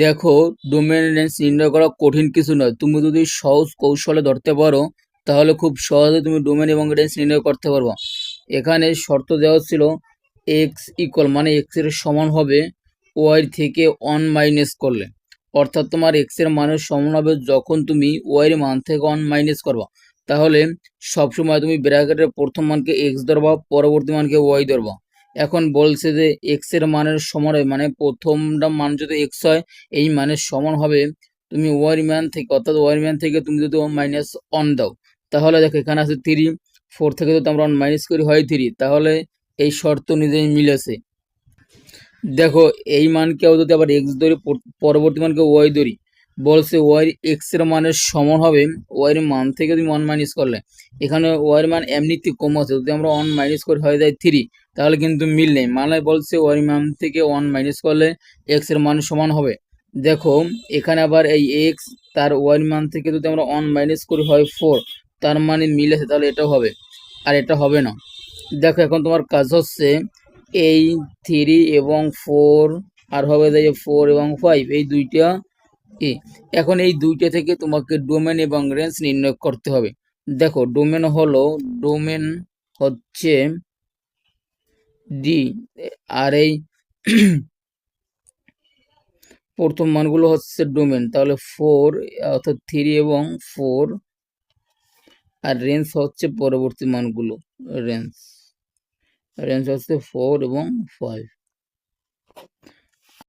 দেখো, domain range নির্ণয় করা কঠিন কিছু নয়। তুমি যদি সহজ কৌশলে ধরতে পারো তাহলে খুব সহজে তুমি ডোমেন এবং রেঞ্জ নির্ণয় করতে পারবো। এখানে শর্ত দেওয়া ছিল এক্স ইকুয়াল মানে এক্স এর সমান হবে ওয়াই থেকে 1 - করলে, অর্থাৎ তোমার এক্স এর মানের সমান হবে যখন তুমি ওয়াই এর মান থেকে 1 - করবা। তাহলে সবসময় তুমি ব্র্যাকেটের প্রথম মানকে এক্স ধরবা, পরবর্তী মানকে ওয়াই ধরবা। এখন বলছে যে এক্স এর মানের সমান হয় মানে প্রথমটা মান যদি এক্স হয় এই মানের সমান হবে তুমি ওয়াই ম্যান থেকে, অর্থাৎ ওয়াই ম্যান থেকে তুমি যদি -1 দাও তাহলে দেখো এখানে আছে 3, 4 থেকে যদি আমরা 1 - করি হয় 3, তাহলে এই শর্ত অনুযায়ী মিলেছে। দেখো এই মানকেও যদি আবার এক্স ধরি, পরবর্তী মানকে ওয়াই ধরি, বলছে ওয়াই এক্স এর মানের সমান হবে ওয়াই এর মান থেকে তুমি 1 - করলে। এখানে ওয়াই এর মান এমনিতে কম আছে, যদি আমরা 1 - করি হয়ে যায় 3, তাহলে কিন্তু মিল নেই। মানে বলছে ওয়াই মান থেকে 1 - করলে এক্স এর মান সমান হবে। দেখো এখানে আবার এই এক্স তার ওয়াই মান থেকে যদি আমরা 1 - করি হয় 4, তার মানে মিল আছে, তাহলে এটাও হবে, আর এটা হবে না। দেখো এখন তোমার কাজ হচ্ছে এই 3 এবং 4 আর হবে যে 4 এবং 5 এই দুইটা কি, এখন এই দুইটা থেকে তোমাকে ডোমেন এবং রেঞ্জ নির্ণয় করতে হবে। দেখো ডোমেন হচ্ছে ডি, আর এই প্রথম মানগুলো হচ্ছে ডোমেন, তাহলে 4 অর্থাৎ 3 এবং 4, আর রেঞ্জ হচ্ছে পরবর্তী মানগুলো। রেঞ্জ রেঞ্জ হচ্ছে 4 এবং 5।